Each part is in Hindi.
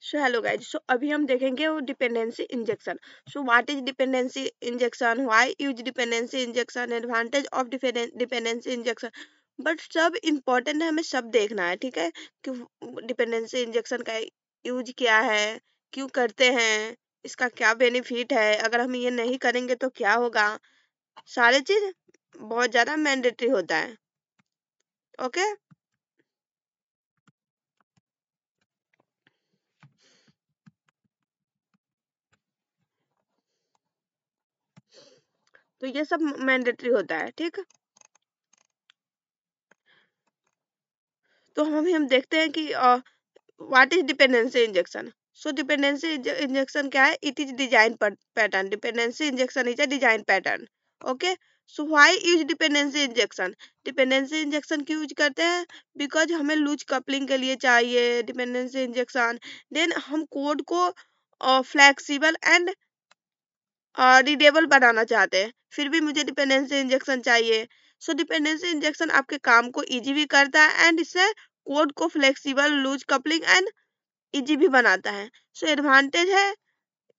सो हेलो गाइज, सो अभी हम देखेंगे वो dependency injection. So what is dependency injection, why use dependency injection, advantage of dependency injection. But सब इम्पोर्टेंट है, हमें सब देखना है, ठीक है, कि डिपेंडेंसी इंजेक्शन का यूज क्या है, क्यों करते हैं, इसका क्या बेनिफिट है, अगर हम ये नहीं करेंगे तो क्या होगा। सारे चीज बहुत ज्यादा मैंडेटरी होता है। ओके, तो ये सब मैंडेटरी होता है, ठीक। तो हम देखते हैं कि what is dependency injection. So dependency injection क्या है, it is design pattern. Dependency injection is a design pattern. Okay, so why use dependency injection. Dependency injection क्यों यूज करते हैं, बिकॉज हमें लूज कपलिंग के लिए चाहिए डिपेंडेंसी इंजेक्शन। देन हम कोड को फ्लेक्सिबल एंड रीडेबल बनाना चाहते हैं, फिर भी मुझे डिपेंडेंसी इंजेक्शन चाहिए। सो डिपेंडेंसी इंजेक्शन आपके काम को इजी भी करता है एंड इससे कोड को flexible, loose coupling and easy भी बनाता है। सो एडवांटेज है,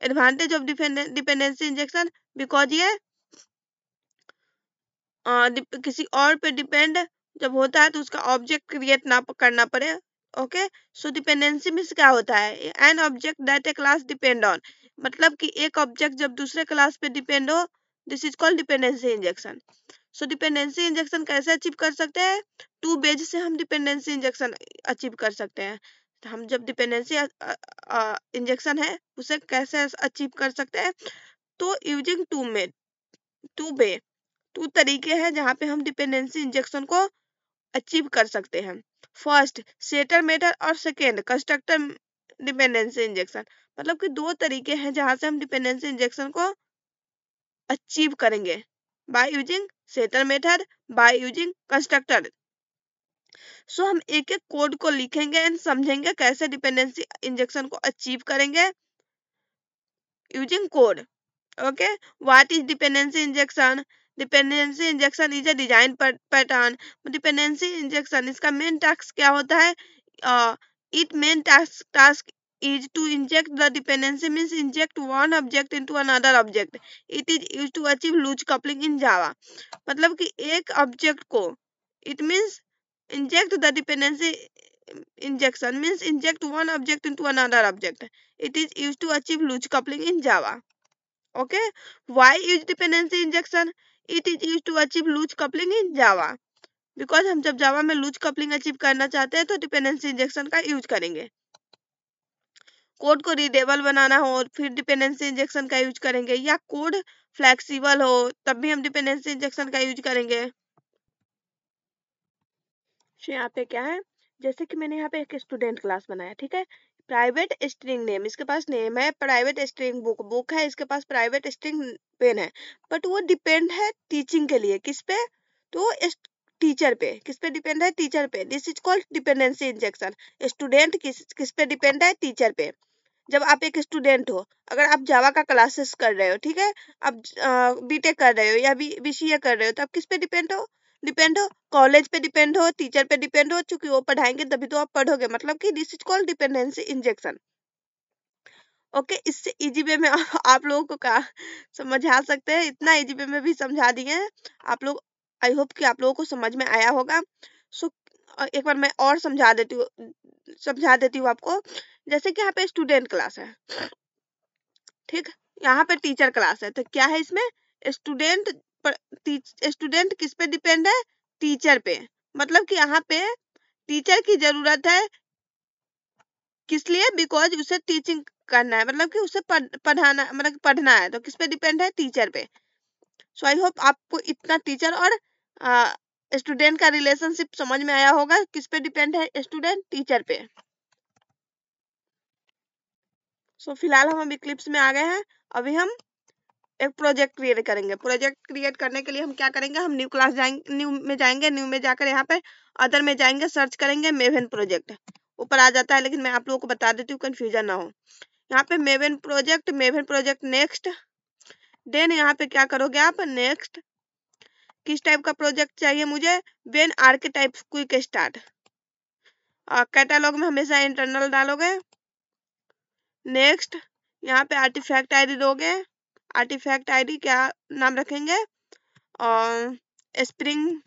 advantage of dependency injection, because ये किसी और पे डिपेंड जब होता है तो उसका ऑब्जेक्ट क्रिएट ना करना पड़े। ओके, सो डिपेंडेंसी मीन्स क्या होता है, an object that A class depend on. मतलब कि एक ऑब्जेक्ट जब दूसरे क्लास पे डिपेंड हो, this is called dependency injection. So dependency injection कैसे अचीव कर सकते हैं, टू बेज से हम डिपेंडेंसी इंजेक्शन अचीव कर सकते हैं। तो हम जब डिपेंडेंसी इंजेक्शन है उसे कैसे अचीव कर सकते हैं, तो यूजिंग टू वे, टू तरीके हैं जहाँ पे हम डिपेंडेंसी इंजेक्शन को अचीव कर सकते हैं। फर्स्ट सेटर मेथड और सेकेंड कंस्ट्रक्टर डिपेंडेंसी इंजेक्शन। मतलब कि दो तरीके हैं जहाँ से हम डिपेंडेंसी इंजेक्शन को अचीव करेंगे, by using setter method, by using constructor. So हम एक एक कोड को लिखेंगे एंड समझेंगे कैसे डिपेंडेंसी इंजेक्शन को अचीव करेंगे using code. Okay, what is dependency injection. Dependency injection is a design pattern. Dependency injection इसका मेन टास्क क्या होता है, it main task is to inject the dependency, means inject one object into another object. It is used to achieve loose coupling in Java. मतलब कि एक ऑब्जेक्ट को, it means inject the dependency injection means inject one object into another object. It is used to achieve loose coupling in Java. Okay, why use dependency injection, it is used to achieve loose coupling in Java. Because हम जब जावा में लूज कपलिंग अचीव करना चाहते हैं तो डिपेंडेंसी इंजेक्शन का यूज करेंगे। कोड को रीडेबल बनाना हो फिर डिपेंडेंसी इंजेक्शन का यूज करेंगे, या कोड फ्लेक्सिबल हो तब भी हम डिपेंडेंसी इंजेक्शन का यूज करेंगे। तो यहाँ पे क्या है, जैसे कि मैंने यहाँ पे एक स्टूडेंट क्लास बनाया, ठीक है, प्राइवेट स्ट्रिंग नेम, इसके पास नेम है, प्राइवेट स्ट्रिंग बुक है, इसके पास प्राइवेट स्ट्रिंग पेन है, बट वो डिपेंड है टीचिंग के लिए किस पे, तो टीचर पे। किस पे डिपेंड है, टीचर पे। This is called dependency injection. Student किस पे डिपेंड है, टीचर पे। जब आप एक स्टूडेंट हो, अगर आप जावा का क्लासेस कर रहे हो, ठीक है, आप बीटेक कर रहे हो या बीसीए कर रहे हो, तो आप किस पे डिपेंड हो कॉलेज पे डिपेंड हो, टीचर पे डिपेंड हो, क्योंकि वो पढ़ाएंगे तभी तो आप पढ़ोगे। मतलब कि this is called dependency injection. Okay, इससे इजी वे में आप लोगों को का समझा सकते हैं, इतना इजी वे में भी समझा दिए हैं आप लोग। आई होप कि आप लोगों को समझ में आया होगा। सो एक बार मैं और समझा देती हूँ आपको। जैसे कि यहाँ पे स्टूडेंट क्लास है, ठीक, यहाँ पे टीचर क्लास है, तो क्या है इसमें, स्टूडेंट स्टूडेंट किस पे डिपेंड है, टीचर पे। मतलब कि यहाँ पे टीचर की जरूरत है, किस लिए, बिकॉज उसे टीचिंग करना है, मतलब कि उसे पढ़ाना, मतलब पढ़ना है, तो किस पे डिपेंड है, टीचर पे। सो आई होप आपको इतना टीचर और स्टूडेंट का रिलेशनशिप समझ में आया होगा, किस पे डिपेंड है, स्टूडेंट टीचर पे। सो फिलहाल हम अभी क्लिप्स में आ गए हैं। अभी हम एक प्रोजेक्ट क्रिएट करेंगे। प्रोजेक्ट क्रिएट करने के लिए हम क्या करेंगे, हम न्यू क्लास जाएंगे, न्यू में जाकर यहाँ पे अदर में जाएंगे, सर्च करेंगे मेवेन प्रोजेक्ट। ऊपर आ जाता है, लेकिन मैं आप लोगों को बता देती हूँ, कंफ्यूजन ना हो। यहाँ पे मेवेन प्रोजेक्ट नेक्स्ट। देन यहाँ पे क्या करोगे आप, नेक्स्ट। किस टाइप का प्रोजेक्ट चाहिए मुझे, when archetype quick start. Catalogue में हमेशा इंटरनल डालोगे। नेक्स्ट यहाँ पे आर्टिफैक्ट आईडी दोगे। आर्टिफैक्ट आईडी क्या नाम रखेंगे? स्प्रिंग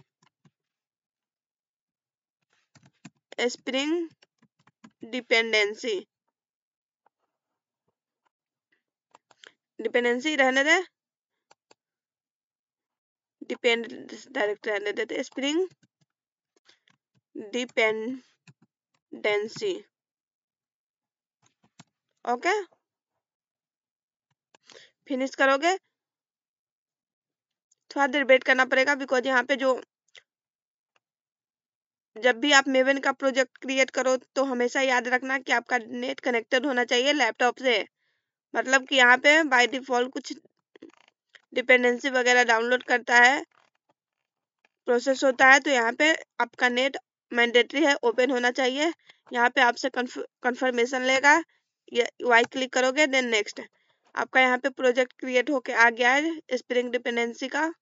डिपेंडेंसी रहने दे, डिपेंड डायरेक्ट रहने देते, स्प्रिंग डिपेंडेंसी। ओके, फिनिश करोगे। थोड़ा देर वेट करना पड़ेगा बिकॉज यहाँ पे जो जब भी आप मेवन का प्रोजेक्ट क्रिएट करो तो हमेशा याद रखना कि आपका नेट कनेक्टेड होना चाहिए लैपटॉप से। मतलब कि यहाँ पे बाय डिफॉल्ट कुछ डिपेंडेंसी वगैरह डाउनलोड करता है, प्रोसेस होता है, तो यहाँ पे आपका नेट मैंडेटरी है, ओपन होना चाहिए। यहाँ पे आपसे कंफर्मेशन लेगा, ये वाई क्लिक करोगे, देन नेक्स्ट। आपका यहाँ पे प्रोजेक्ट क्रिएट होके आ गया है स्प्रिंग डिपेंडेंसी का।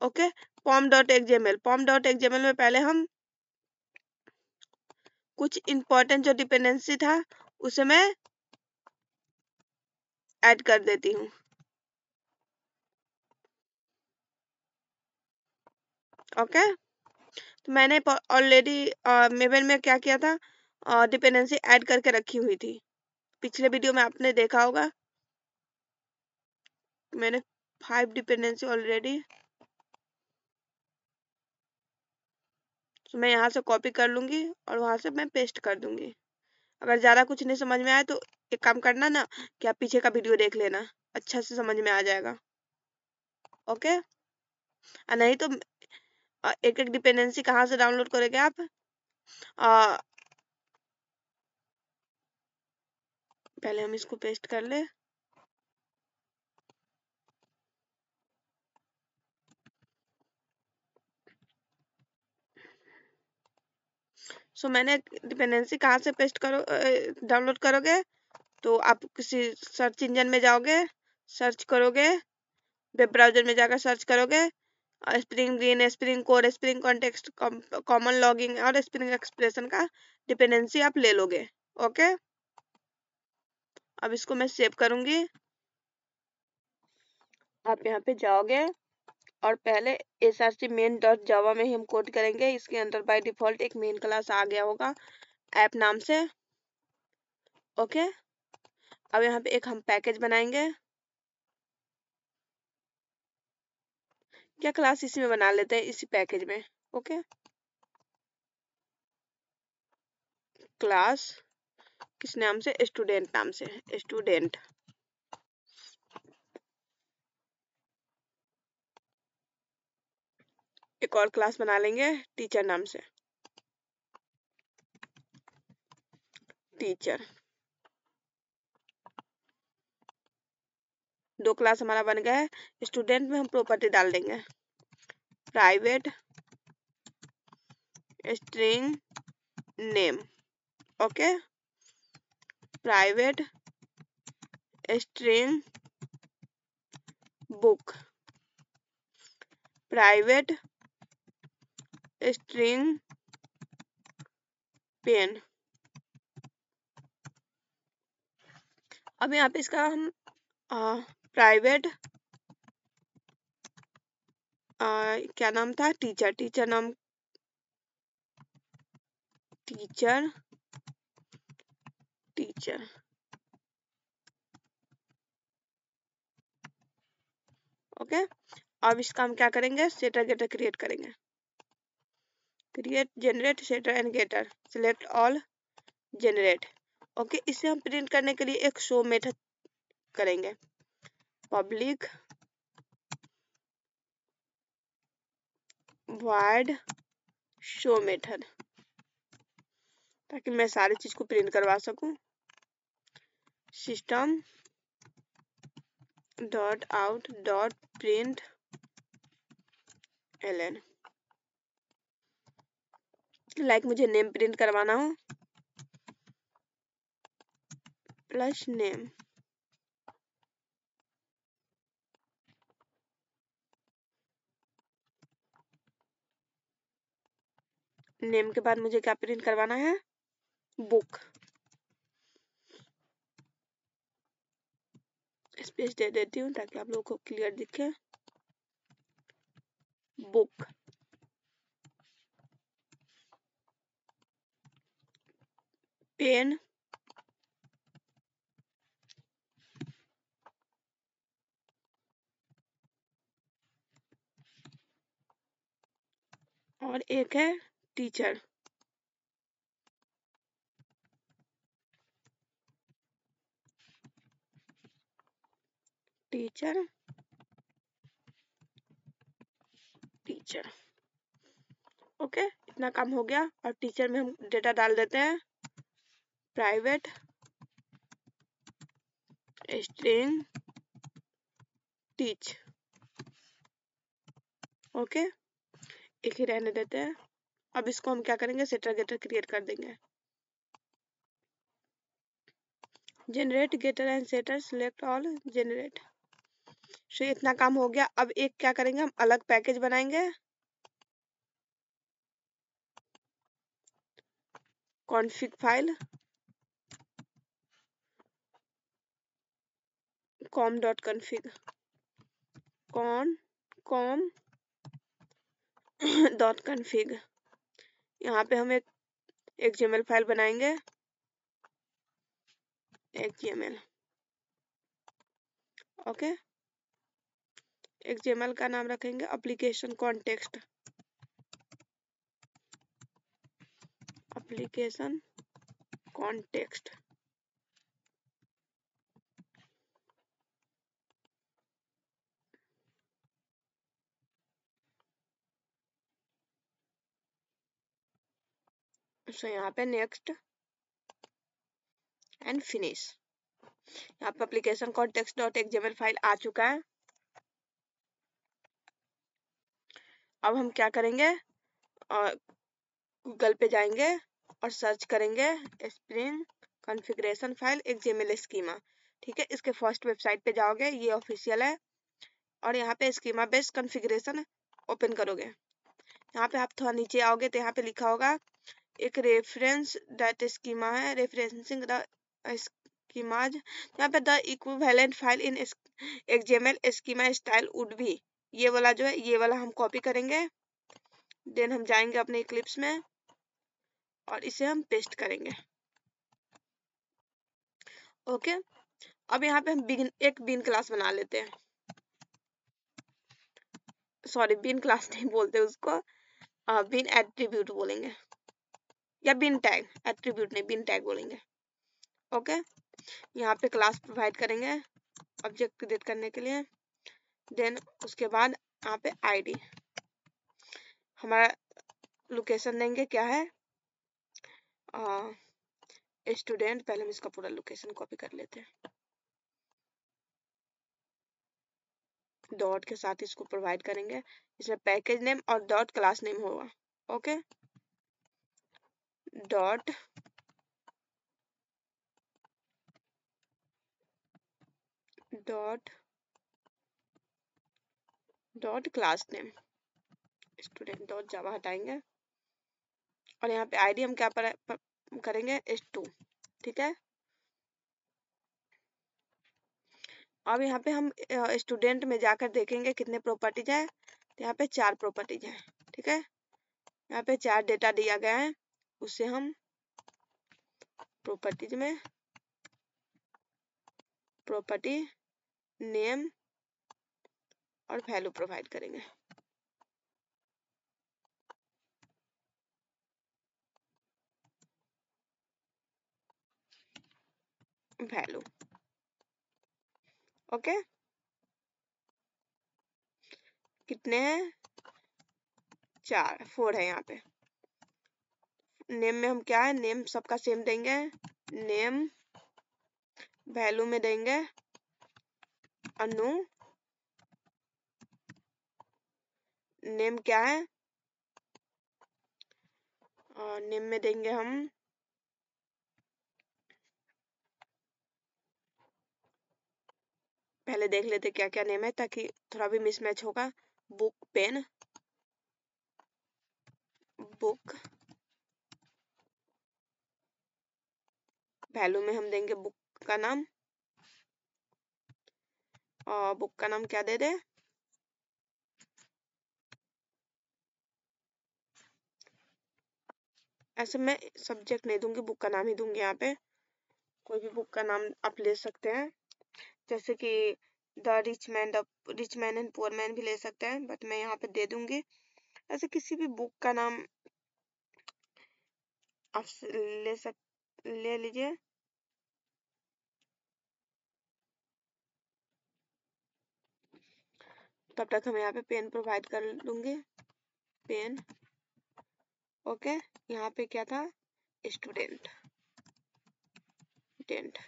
ओके, pom.xml में पहले हम कुछ इंपॉर्टेंट जो डिपेंडेंसी था उसे मैं ऐड कर देती हूँ। ओके, तो मैंने ऑलरेडी मेवन में क्या किया था, डिपेंडेंसी ऐड करके रखी हुई थी। पिछले वीडियो में आपने देखा होगा, मैंने 5 डिपेंडेंसी ऑलरेडी, तो मैं यहाँ से कॉपी कर लूंगी और वहां से मैं पेस्ट कर दूंगी। अगर ज़्यादा कुछ नहीं समझ में आए तो एक काम करना ना कि आप पीछे का वीडियो देख लेना, अच्छा से समझ में आ जाएगा। ओके, नहीं तो एक एक डिपेंडेंसी कहाँ से डाउनलोड करोगे आप? पहले हम इसको पेस्ट कर ले। मैंने डिपेंडेंसी कहाँ से पेस्ट करो डाउनलोड करोगे? तो आप किसी सर्च इंजन में जाओगे, सर्च करोगे, वेब ब्राउजर में जाकर सर्च करोगे spring green, spring core, spring context, common logging और स्प्रिंग एक्सप्रेशन का डिपेंडेंसी आप ले लोगे। ओके, अब इसको मैं सेव करूंगी। आप यहाँ पे जाओगे और पहले src मेन डॉट जावा में ही हम कोड करेंगे। इसके अंदर बाय डिफॉल्ट एक मेन क्लास आ गया होगा ऐप नाम से। ओके, अब यहाँ पे एक हम पैकेज बनाएंगे। क्या क्लास इसी में बना लेते हैं, इसी पैकेज में। ओके, क्लास किस नाम से? स्टूडेंट नाम से, स्टूडेंट। एक और क्लास बना लेंगे टीचर नाम से, टीचर। 2 क्लास हमारा बन गया है। स्टूडेंट में हम प्रॉपर्टी डाल देंगे private string name. Okay, private string book, private string pen. अब यहाँ पे इसका हम प्राइवेट क्या नाम था? Teacher, teacher name, teacher, teacher. Okay, अब इसका हम क्या करेंगे? सेटर गेटर क्रिएट करेंगे। Create generate setter and getter, select all, generate. Okay, इसे हम प्रिंट करने के लिए एक शो मेथड करेंगे, पब्लिक void शो मेथड, ताकि मैं सारी चीज को प्रिंट करवा सकूं। System dot out dot print LN, like मुझे नेम प्रिंट करवाना हो, प्लस नेम। नेम के बाद मुझे क्या प्रिंट करवाना है? बुक। स्पेस दे देती हूँ ताकि आप लोगों को क्लियर दिखे। बुक, पेन, और एक है टीचर। टीचर, टीचर, ओके, इतना काम हो गया। और टीचर में हम डेटा डाल देते हैं, प्राइवेट स्ट्रिंग टीच, ओके, एक ही रहने देते हैं। अब इसको हम क्या करेंगे, सेटर गेटर क्रिएट कर देंगे। Generate getter and setter, select all, generate. So इतना काम हो गया। अब एक क्या करेंगे, हम अलग पैकेज बनाएंगे, कॉन्फ़िग फाइल com.config, com.config। यहाँ पे हम एक XML फाइल बनाएंगे, XML, ओके। XML का नाम रखेंगे application context, application context, so यहाँ पे नेक्स्ट एंड फिनिश। यहाँ पे application context dot XML file आ चुका है। अब हम क्या करेंगे, गूगल पे जाएंगे और सर्च करेंगे spring configuration file XML schema, ठीक है। इसके फर्स्ट वेबसाइट पे जाओगे, ये ऑफिशियल है, और यहाँ पे स्कीमा बेस्ड कॉन्फ़िगरेशन ओपन करोगे। यहाँ पे आप थोड़ा नीचे आओगे तो यहाँ पे लिखा होगा एक रेफरेंस दैट स्कीमा है, रेफरेंसिंग द स्कीमाज। यहाँ पे the equivalent file in XML schema style would be, ये वाला जो है, ये वाला हम कॉपी करेंगे। देन हम जाएंगे अपने इक्लिप्स में और इसे हम पेस्ट करेंगे, ओके। अब यहाँ पे हम एक बीन क्लास बना लेते हैं, सॉरी बीन क्लास नहीं बोलते उसको, बीन एट्रीब्यूट बोलेंगे, या बीन टैग, एट्रीब्यूट नहीं, बीन टैग बोलेंगे, ओके। यहाँ पे क्लास प्रोवाइड करेंगे ऑब्जेक्ट क्रिएट करने के लिए। देन उसके बाद यहाँ पे आईडी, हमारा लोकेशन देंगे, क्या है, स्टूडेंट। पहले हम इसका पूरा लोकेशन कॉपी कर लेते हैं, डॉट के साथ इसको प्रोवाइड करेंगे। इसमें पैकेज नेम और डॉट क्लास नेम होगा, okay. Dot dot dot class name student dot जावा हटाएंगे, और यहाँ पे आईडी हम क्या करेंगे, S2, ठीक है। अब यहाँ पे हम स्टूडेंट में जाकर देखेंगे कितने प्रॉपर्टीज है, तो यहाँ पे 4 प्रॉपर्टीज है, ठीक है। यहाँ पे 4 डेटा दिया गया है, उससे हम प्रॉपर्टीज में प्रॉपर्टी नेम और वैल्यू प्रोवाइड करेंगे, वैल्यू, ओके। कितने हैं, 4 है यहाँ पे। नेम में हम क्या है, नेम सबका सेम देंगे, नेम। वैल्यू में देंगे अनु, नेम क्या है, नेम में देंगे हम पहले देख लेते क्या क्या नेम है ताकि थोड़ा भी मिसमैच होगा। Book, pen, book. वैल्यू में हम देंगे बुक का नाम, और बुक का नाम क्या दे दे, ऐसे मैं सब्जेक्ट नहीं दूंगी, बुक का नाम ही दूंगी। यहाँ पे कोई भी बुक का नाम आप ले सकते हैं, जैसे कि rich man and poor man भी ले सकते हैं, बट मैं यहाँ पे दे दूंगी। ऐसे किसी भी बुक का नाम आप ले लीजिए। तब तक हम यहाँ पे पेन प्रोवाइड कर दूंगे, पेन। ओके, यहाँ पे क्या था, स्टूडेंट, स्टूडेंट,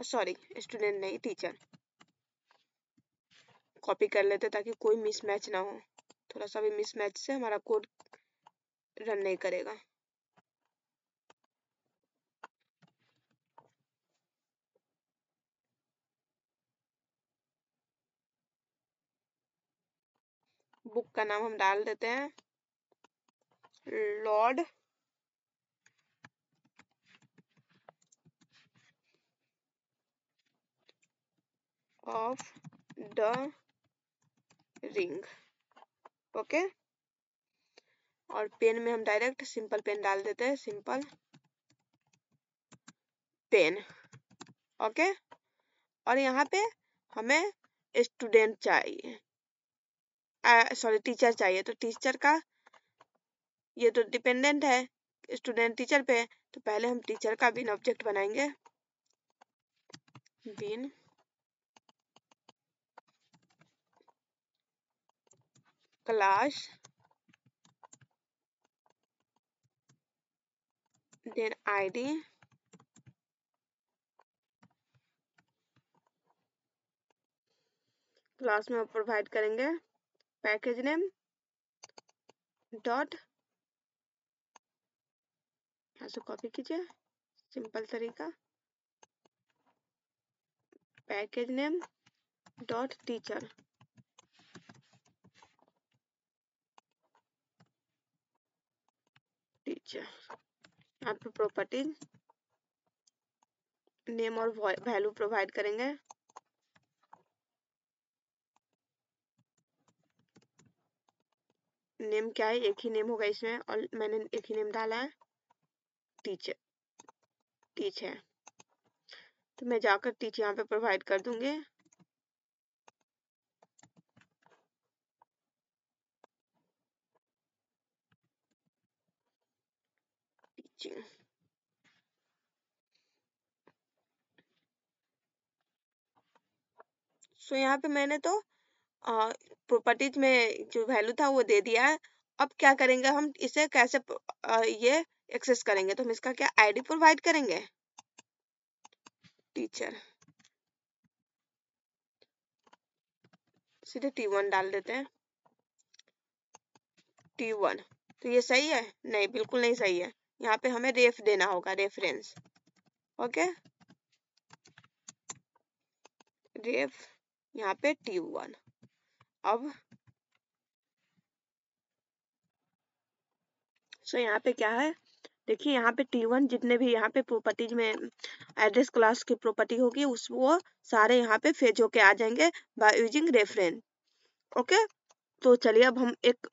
सॉरी स्टूडेंट नहीं, टीचर। कॉपी कर लेते ताकि कोई मिसमैच ना हो, थोड़ा सा भी मिसमैच से हमारा कोड रन नहीं करेगा। बुक का नाम हम डाल देते हैं Lord of the ring. Okay, और पेन में हम डायरेक्ट सिंपल पेन डाल देते हैं, सिंपल पेन। ओके, और यहाँ पे हमें स्टूडेंट चाहिए, सॉरी टीचर चाहिए, तो टीचर का ये तो डिपेंडेंट है स्टूडेंट टीचर पे, तो पहले हम टीचर का बिन ऑब्जेक्ट बनाएंगे, बिन क्लास, देन आईडी, क्लास में प्रोवाइड करेंगे पैकेज नेम डॉट, यहाँ से कॉपी कीजिए, सिंपल तरीका, package name dot teacher, teacher. यहाँ पे प्रॉपर्टीज नेम और वैल्यू प्रोवाइड करेंगे, नेम क्या है, एक ही नेम होगा इसमें, और मैंने एक ही नेम डाला है, टीचर, टीच है, तो मैं जाकर टीच यहाँ पे प्रोवाइड कर दूंगी। टीचिंग, सो यहाँ पे मैंने तो प्रॉपर्टीज में जो वैल्यू था वो दे दिया है। अब क्या करेंगे हम, इसे कैसे ये एक्सेस करेंगे, तो हम इसका क्या आईडी प्रोवाइड करेंगे, टीचर, सीधे T1 डाल देते हैं, T1। तो ये सही है, नहीं बिल्कुल नहीं सही है, यहाँ पे हमें रेफ देना होगा, रेफरेंस। ओके, रेफ यहाँ पे T1। अब सो यहाँ पे क्या है, देखिए यहाँ पे T1 जितने भी यहाँ पे प्रॉपर्टीज में एड्रेस क्लास की प्रॉपर्टी होगी उस वो सारे यहाँ पे फेच होके आ जाएंगे बाय यूजिंग रेफरेंस। ओके, तो चलिए अब हम एक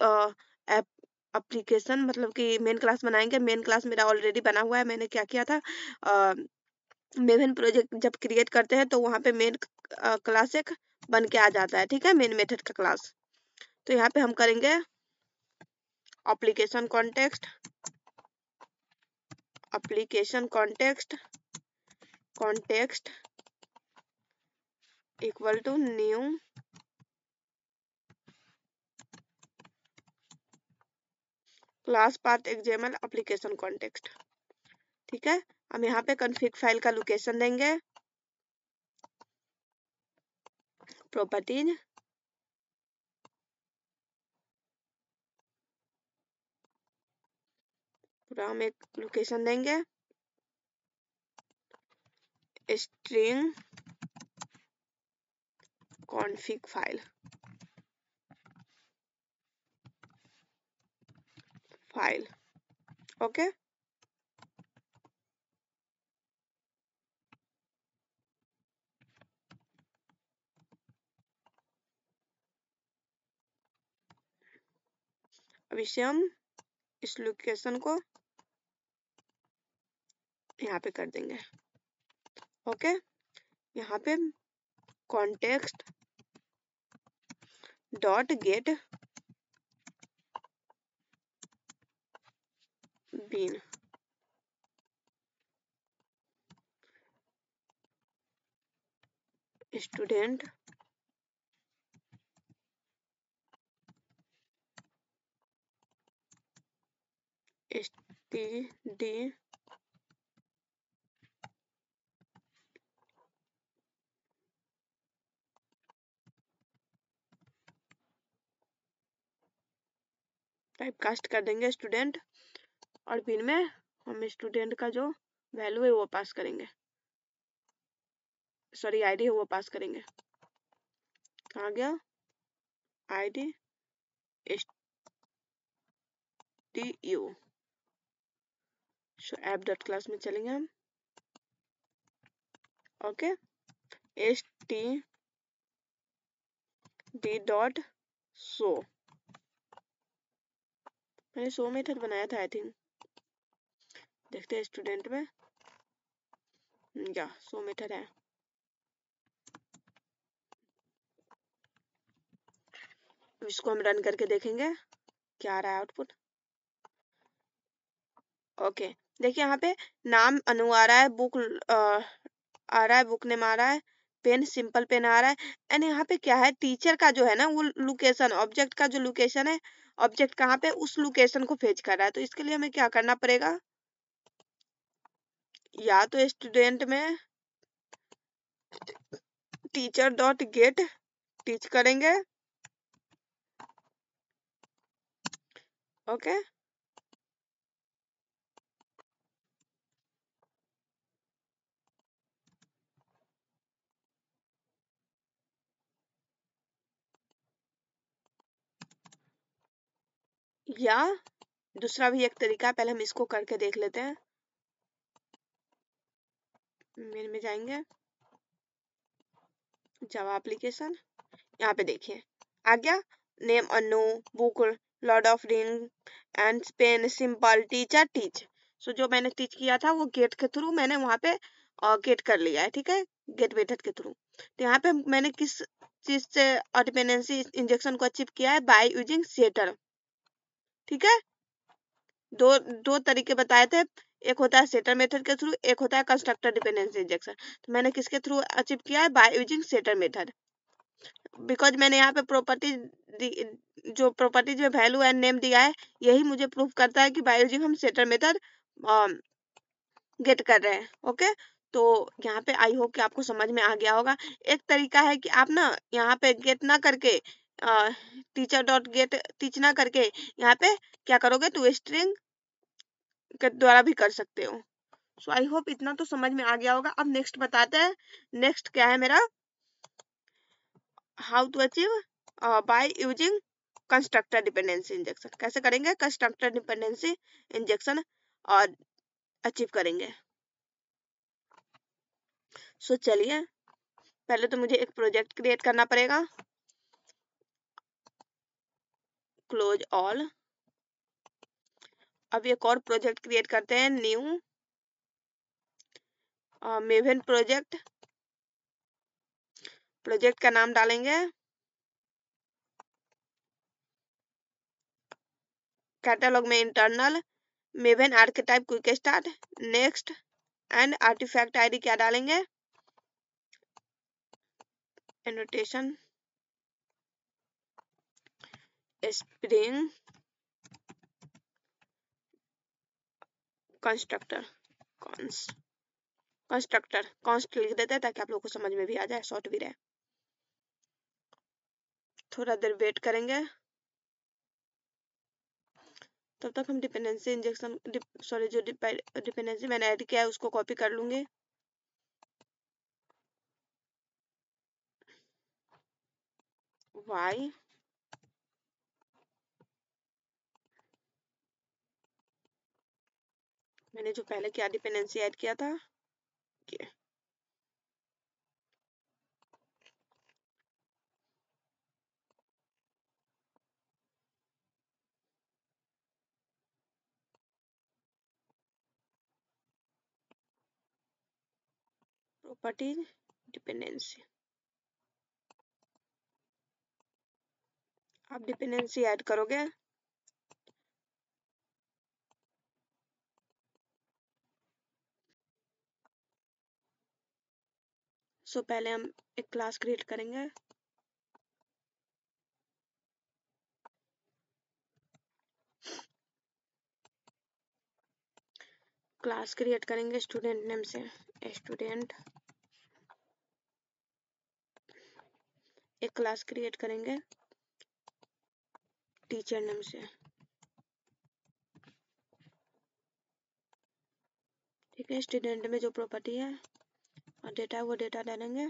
एप्लीकेशन मतलब कि मेन क्लास बनाएंगे। मेन क्लास मेरा ऑलरेडी बना हुआ है, मैंने क्या किया था, मेन प्रोजेक्ट जब क्रिएट करते हैं तो वहाँ पे मेन क्लास एक बन के आ जाता है, ठीक है, मेन मेथड का क्लास। तो यहाँ पे हम करेंगे application context, application context, context equal to new class path XML application context, ठीक है। हम यहाँ पे कॉन्फ़िग फाइल का लोकेशन देंगे, प्रॉपर्टीज, पूरा हम एक लोकेशन देंगे, string config file, file. Okay, अब इसे हम इस लोकेशन को यहाँ पे कर देंगे। ओके, यहाँ पे context dot get bean student std type cast कर देंगे स्टूडेंट, और बिन में हम स्टूडेंट का जो वैल्यू है वो पास करेंगे, सॉरी आईडी है वो पास करेंगे। कहाँ गया आईडी stu। सो ऐप डॉट क्लास में चलेंगे हम। ओके, std डॉट शो, मैंने शो मेथड बनाया था आई थिंक, देखते हैं स्टूडेंट में, या शो मेथड है। इसको हम रन करके देखेंगे क्या आ रहा है आउटपुट। ओके, देखिए यहाँ पे नाम अनु आ रहा है, बुक आ रहा है, बुक नेम आ रहा है, पेन सिंपल पेन आ रहा है, एंड यहाँ पे क्या है टीचर का जो है ना वो लोकेशन, ऑब्जेक्ट का जो लोकेशन है, ऑब्जेक्ट कहाँ पे उस लोकेशन को फेच कर रहा है। तो इसके लिए हमें क्या करना पड़ेगा, या तो स्टूडेंट में टीचर डॉट गेट टीच करेंगे। ओके, या दूसरा भी एक तरीका है, पहले हम इसको करके देख लेते हैं। मेन में जाएंगे, जावा एप्लीकेशन, यहाँ पे देखिए आ गया name Anu, book, Lord of Ring and pen simple teacher teach. So जो मैंने टीच किया था वो गेट के थ्रू मैंने वहां पे गेट कर लिया है, ठीक है, गेट मेथड के थ्रू। तो यहाँ पे मैंने किस चीज से डिपेंडेंसी इंजेक्शन को अचीव किया है, बाय यूजिंग सेटर, ठीक है। दो दो तरीके बताए थे, एक होता है सेटर मेथड के थ्रू, एक होता है कंस्ट्रक्टर डिपेंडेंसी इंजेक्शन। तो मैंने किसके थ्रू अचीव किया है, by using setter method, because मैंने यहाँ पे प्रॉपर्टी जो प्रॉपर्टीज में वैल्यू एंड नेम दिया है यही मुझे प्रूफ करता है कि बाय यूजिंग हम सेटर मेथड गेट कर रहे हैं। ओके, तो यहाँ पे आई होप कि आपको समझ में आ गया होगा। एक तरीका है कि आप ना यहाँ पे गेट ना करके टीचर डॉट गेट टीच ना करके यहाँ पे क्या करोगे तो स्ट्रिंग के द्वारा भी कर सकते हो। सो आई होप इतना तो समझ में आ गया होगा। अब नेक्स्ट बताते हैं, नेक्स्ट क्या है मेरा, how to achieve by using constructor dependency injection. कैसे करेंगे कंस्ट्रक्टर डिपेंडेंसी इंजेक्शन और अचीव करेंगे। सो चलिए पहले तो मुझे एक प्रोजेक्ट क्रिएट करना पड़ेगा, क्लोज ऑल। अब एक और प्रोजेक्ट क्रिएट करते हैं, न्यू मेवन प्रोजेक्ट। प्रोजेक्ट का नाम डालेंगे कैटलॉग में internal maven archetype quick start, next and artifact ID क्या डालेंगे, annotation spring constructor, constructor const लिख देते हैं ताकि आप लोगों को समझ में भी आ जाए, शॉर्ट भी रहे। थोड़ा देर वेट करेंगे, तब तक हम डिपेंडेंसी इंजेक्शन सॉरी जो डिपेंडेंसी मैंने ऐड किया है उसको कॉपी कर लूंगी। वाई मैंने जो पहले क्या डिपेंडेंसी ऐड किया था, प्रॉपर्टी डिपेंडेंसी, आप डिपेंडेंसी ऐड करोगे। सो पहले हम एक क्लास क्रिएट करेंगे। क्लास क्रिएट करेंगे स्टूडेंट नेम से, स्टूडेंट। एक क्लास क्रिएट करेंगे टीचर नेम से, ठीक है। स्टूडेंट में जो प्रॉपर्टी है और डेटा वो डेटा डालेंगे।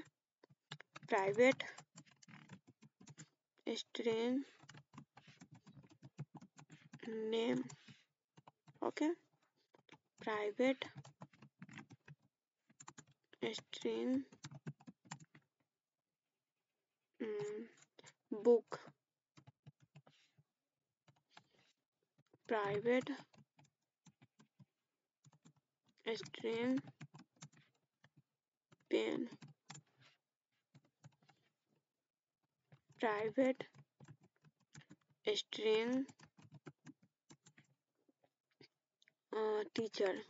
Private string name, okay. Private string book, private string pen, private string teacher,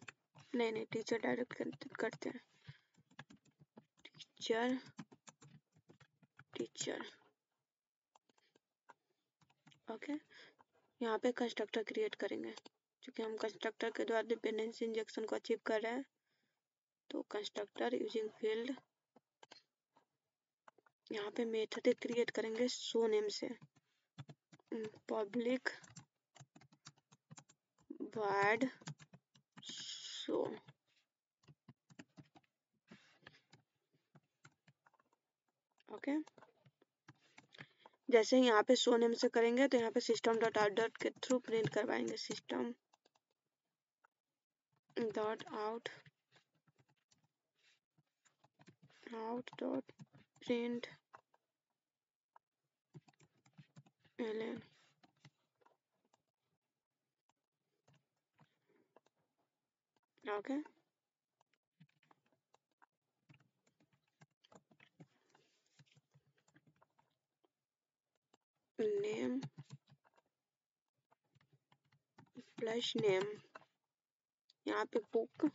नहीं टीचर डायरेक्ट करते हैं, टीचर, ओके। यहाँ पे कंस्ट्रक्टर क्रिएट करेंगे, क्योंकि हम कंस्ट्रक्टर के द्वारा डिपेंडेंसी इंजेक्शन को अचीव कर रहे हैं। तो कंस्ट्रक्टर यूजिंग फील्ड, यहाँ पे मेथड क्रिएट करेंगे शो नेम से, पब्लिक void शो, ओके। जैसे ही यहाँ पे शो नेम से करेंगे तो यहाँ पे सिस्टम डॉट आउट डॉट के थ्रू प्रिंट करवाएंगे, system dot out dot print LN, okay. Name plus name, यहाँ पे book,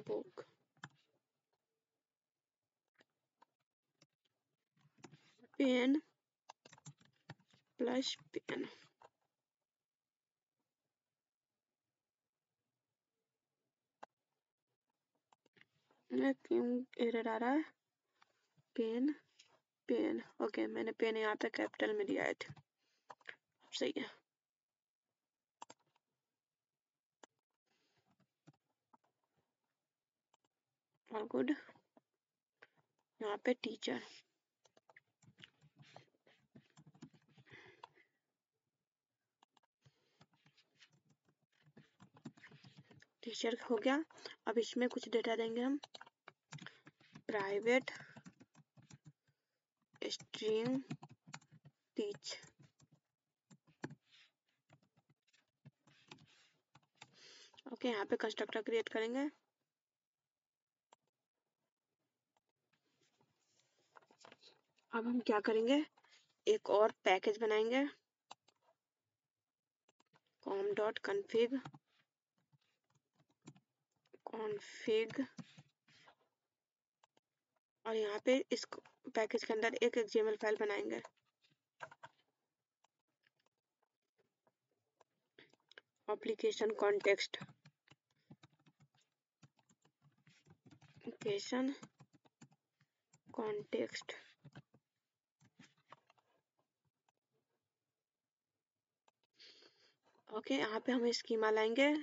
book pen plus pen, क्यों एरर आ रहा है, पेन पेन, ओके। मैंने पेन यहाँ पे कैपिटल में दिया है, सही है, और गुड। यहाँ पे टीचर, टीचर हो गया। अब इसमें कुछ डेटा देंगे हम, प्राइवेट स्ट्रिंग टीच, ओके। यहाँ पे कंस्ट्रक्टर क्रिएट करेंगे। अब हम क्या करेंगे, एक और पैकेज बनाएंगे, com डॉट config और यहाँ पे इस पैकेज के अंदर एक XML फाइल बनाएंगे। Application context, application context, okay. यहाँ पे हम स्कीमा लाएंगे,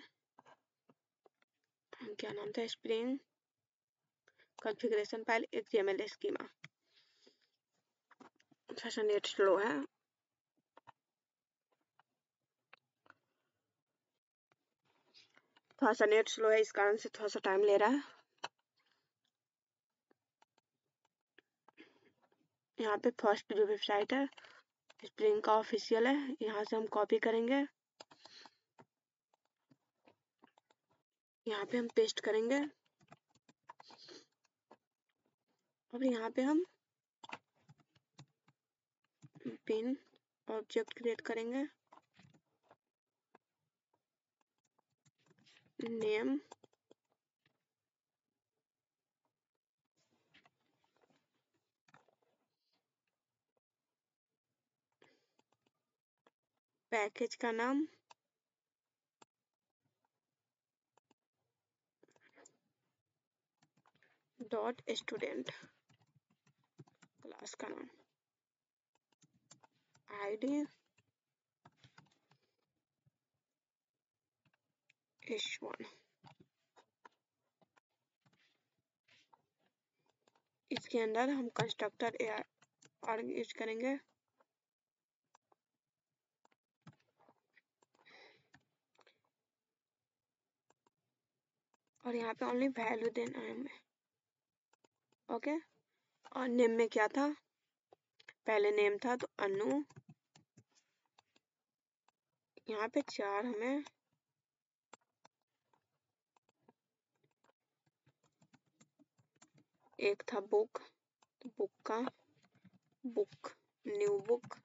क्या नाम था, spring configuration file XML schema. थोड़ा सा नेट स्लो है, इस कारण से थोड़ा सा टाइम ले रहा है। यहाँ पे फर्स्ट जो वेबसाइट है स्प्रिंग का ऑफिशियल है, यहाँ से हम कॉपी करेंगे यहाँ पे हम पेस्ट करेंगे और यहाँ पे हम पिन ऑब्जेक्ट क्रिएट करेंगे, नेम पैकेज का नाम डॉट स्टूडेंट, क्लास का नाम आईडी H1। इसके अंदर हम कंस्ट्रक्टर आर्ग यूज करेंगे, और यहाँ पे ओनली वैल्यू देना है हमें। ओके, और नेम में क्या था, पहले नेम था तो अनु, यहाँ पे 4 हमें एक था बुक, तो बुक का book, new book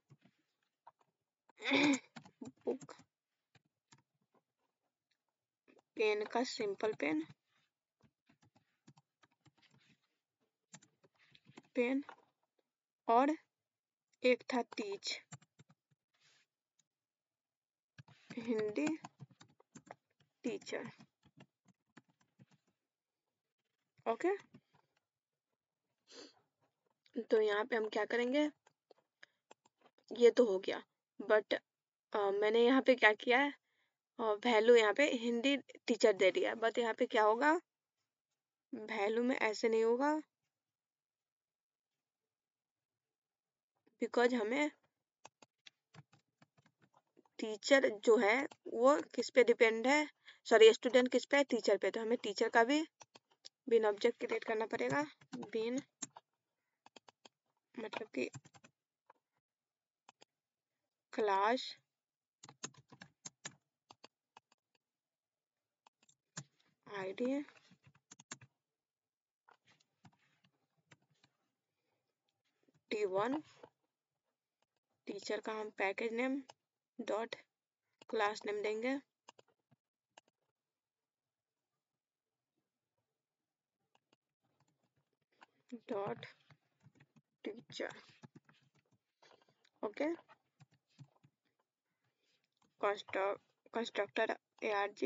book, pen का सिंपल पेन, पेन, और एक था टीच, हिंदी टीचर। ओके, तो यहाँ पे हम क्या करेंगे, ये तो हो गया, बट मैंने यहाँ पे क्या किया है, वैल्यू यहाँ पे हिंदी टीचर दे दिया, बट यहाँ पे क्या होगा, वैल्यू में ऐसे नहीं होगा, बिकॉज हमें टीचर जो है वो किस पे डिपेंड है, सॉरी स्टूडेंट किस पे है, टीचर पे, तो हमें टीचर का भी बिन ऑब्जेक्ट क्रिएट करना पड़ेगा, बिन मतलब कि क्लास आईडी T1, टीचर का हम package name dot class name देंगे, dot teacher. Okay, constructor arg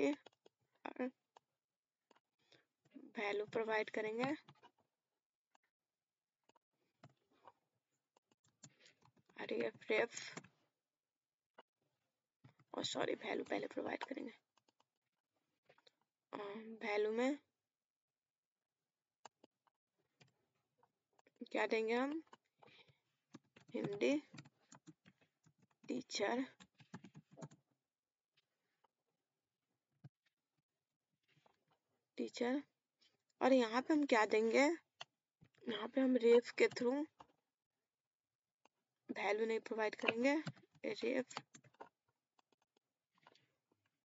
value provide करेंगे, ref और सॉरी वैल्यू पहले प्रोवाइड करेंगे, वैल्यू में क्या देंगे हम, हिंदी टीचर, टीचर, और यहाँ पे हम क्या देंगे, यहाँ पे हम रेफ के थ्रू वैल्यू नहीं प्रोवाइड करेंगे, रेफ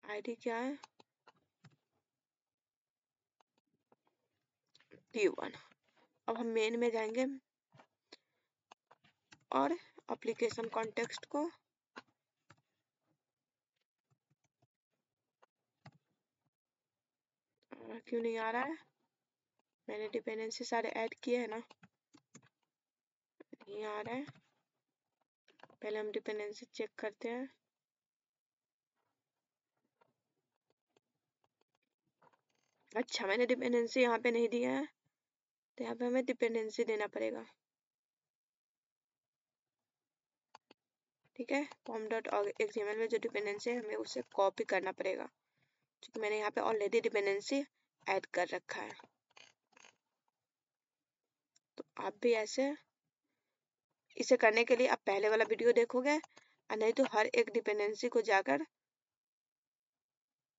आईडी क्या है T1। अब हम मेन में जाएंगे और एप्लीकेशन कॉन्टेक्स्ट को क्यों नहीं आ रहा है, मैंने डिपेंडेंसी सारे ऐड किए हैं ना, नहीं आ रहा है, पहले हम डिपेंडेंसी चेक करते हैं, अच्छा मैंने डिपेंडेंसी यहाँ पे नहीं दिया है, तो यहाँ पे हमें डिपेंडेंसी देना पड़ेगा, ठीक है, pom.xml में जो डिपेंडेंसी है हमें उसे कॉपी करना पड़ेगा, क्योंकि मैंने यहाँ पे ऑलरेडी डिपेंडेंसी ऐड कर रखा है, तो आप भी ऐसे इसे करने के लिए आप पहले वाला वीडियो देखोगे, और नहीं तो हर एक डिपेंडेंसी को जाकर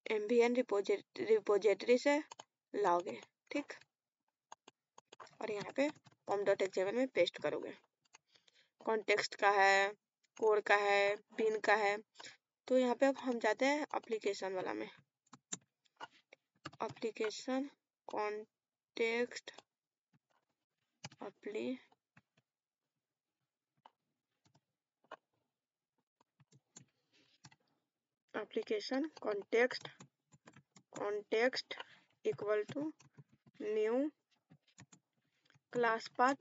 MVN रिपोजिटरी से लाओगे, ठीक, और यहाँ पे pom.xml में पेस्ट करोगे, कॉन्टेक्स्ट का है, कोड का है, पिन का है, तो यहाँ पे अब हम जाते हैं एप्लीकेशन वाला में, application context application context equal to new class path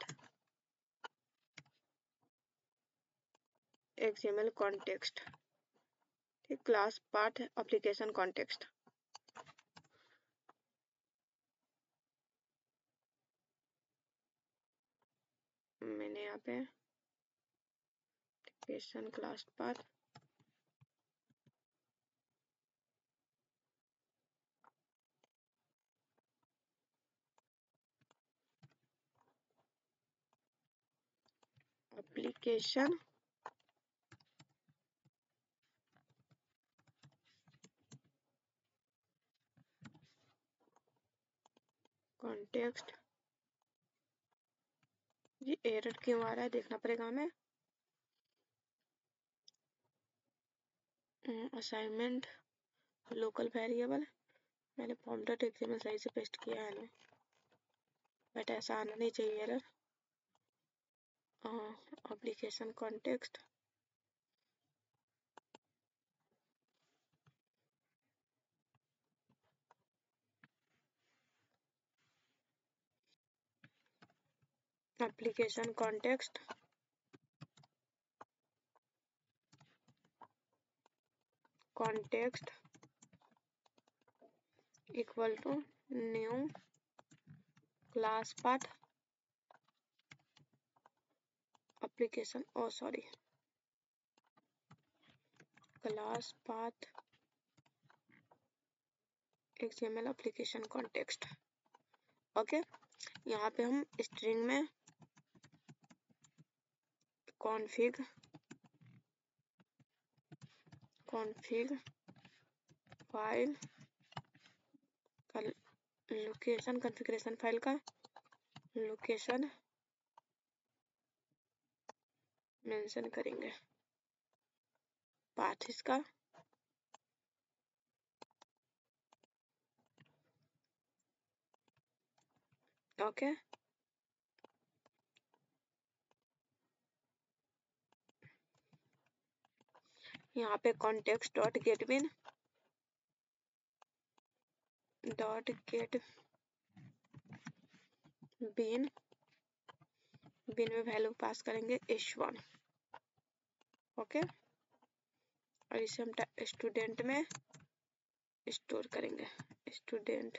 XML context, ठीक, क्लास पाथ एप्लीकेशन कॉन्टेक्स्ट। मैंने यहाँ पे application class path application context. ये एरर क्यों आ रहा है देखना पड़ेगा हमें। असाइनमेंट लोकल वेरिएबल, मैंने फॉर्म डॉट एक्सएमएल सही से पेस्ट किया है ना, बट ऐसा आना नहीं चाहिए error. Application context application context context equal to new class path application, class path XML application context। Okay, यहाँ पे हम स्ट्रिंग में config फाइल का लोकेशन, कॉन्फ़िगरेशन फाइल का लोकेशन मेंशन करेंगे, पाथ इसका, ओके। यहाँ पे context डॉट गेट बिन में वैल्यू पास करेंगे h1, ओके, और इसे हम स्टूडेंट में स्टोर करेंगे, स्टूडेंट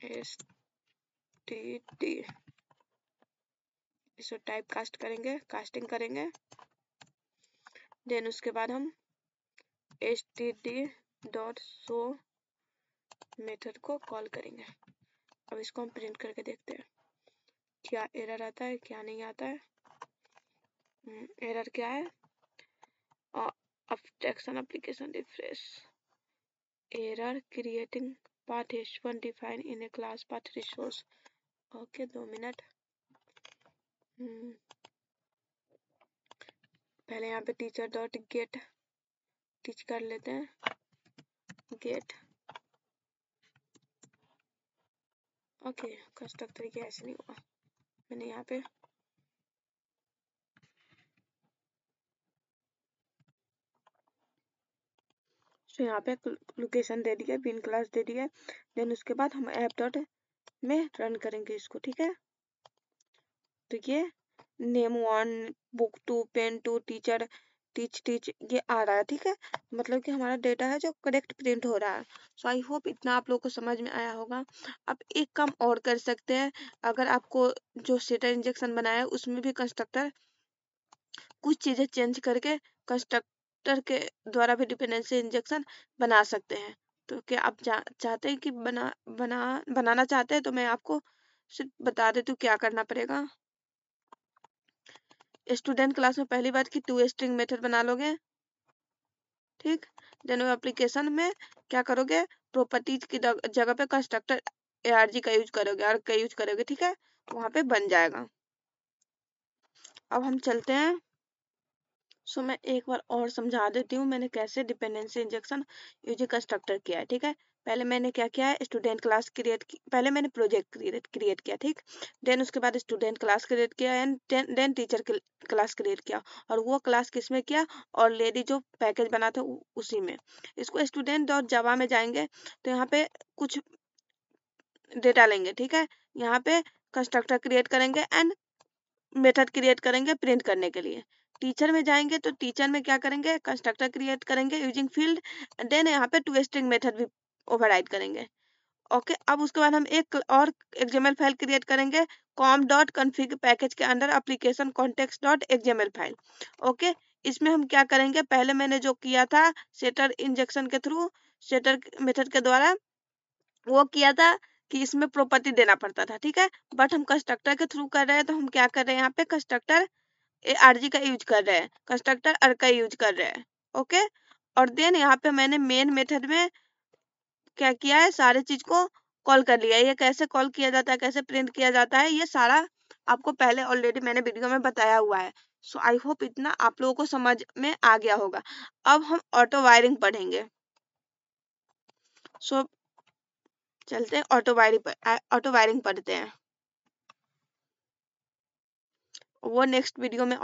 std, इसे टाइप कास्ट करेंगे, कास्टिंग करेंगे। देन उसके बाद हम std.show मेथड को कॉल करेंगे। अब इसको हम प्रिंट करके देखते हैं क्या एरर आता है क्या नहीं आता है। एरर क्या है, abstraction application refresh error creating path h1 defined in a class path resource। Okay, 2 minute. पहले यहाँ पे टीचर डॉट गेट टीच कर लेते हैं, गेट, ओके, कंस्ट्रक्टर ये ऐसे नहीं हुआ, मैंने यहाँ पे तो यहाँ पे लोकेशन दे दिया, बिन क्लास दे दिया। देन उसके बाद हम ऐप डॉट में रन करेंगे इसको, ठीक है। तो ये name 1, book 2, pen 2, teacher teach ये आ रहा है, ठीक है। मतलब कि हमारा डेटा है जो करेक्ट प्रिंट हो रहा है। सो आई होप इतना आप लोग को समझ में आया होगा। अब एक काम और कर सकते हैं, अगर आपको जो सेटर इंजेक्शन बनाया है उसमें भी कंस्ट्रक्टर कुछ चीजें चेंज करके कंस्ट्रक्टर के द्वारा भी डिपेंडेंसी इंजेक्शन बना सकते हैं। तो क्या आप चाहते हैं कि बनाना चाहते हैं तो मैं आपको सिर्फ बता देती हूँ क्या करना पड़ेगा। स्टूडेंट क्लास में पहली बात की 2 स्ट्रिंग मेथड बना लोगे, ठीक। देन एप्लीकेशन में क्या करोगे, प्रॉपर्टीज की जगह पे कंस्ट्रक्टर arg का यूज करोगे और का यूज करोगे, ठीक है, वहां पे बन जाएगा। अब हम चलते हैं सो मैं एक बार और समझा देती हूँ मैंने कैसे डिपेंडेंसी इंजेक्शन यूजिंग कंस्ट्रक्टर किया है। ठीक है, पहले मैंने क्या किया है, स्टूडेंट क्लास क्रिएट की, पहले मैंने प्रोजेक्ट क्रिएट किया, ठीक, देन उसके बाद स्टूडेंट क्लास क्रिएट किया and then teacher class create किया, और वो क्लास किस में किया, ऑलरेडी जो पैकेज बना था उसी में। इसको स्टूडेंट और जावा में जाएंगे तो यहाँ पे कुछ डेटा लेंगे, ठीक है, यहाँ पे कंस्ट्रक्टर क्रिएट करेंगे एंड मेथड क्रिएट करेंगे प्रिंट करने के लिए। टीचर में जाएंगे तो टीचर में क्या करेंगे, कंस्ट्रक्टर क्रिएट करेंगे यूजिंग फील्ड, देन यहाँ पे टू स्ट्रिंग मेथड भी ओवरराइड करेंगे। ओके, अब उसके बाद हम एक और एक्सएमएल फाइल क्रिएट करेंगे, com.config पैकेज के अंदर application context dot XML file. Okay, इसमें हम क्या करेंगे, पहले मैंने जो किया था सेटर इंजेक्शन के थ्रू, सेटर मेथड के द्वारा वो किया था कि इसमें प्रॉपर्टी देना पड़ता था, ठीक है, बट हम कंस्ट्रक्टर के थ्रू कर रहे हैं तो हम क्या कर रहे हैं, यहाँ पे कंस्ट्रक्टर आरजी का यूज कर रहे हैं, कंस्ट्रक्टर अर का यूज कर रहे हैं। ओके, और देन यहाँ पे मैंने मेन मेथड में क्या किया है, सारे चीज को कॉल कर लिया है। ये कैसे कॉल किया जाता है, कैसे प्रिंट किया जाता है, ये सारा आपको पहले ऑलरेडी मैंने वीडियो में बताया हुआ है। सो आई होप इतना आप लोगों को समझ में आ गया होगा। अब हम ऑटो वायरिंग पढ़ेंगे। सो चलते हैं ऑटो वायरिंग पढ़ते हैं, वो नेक्स्ट वीडियो में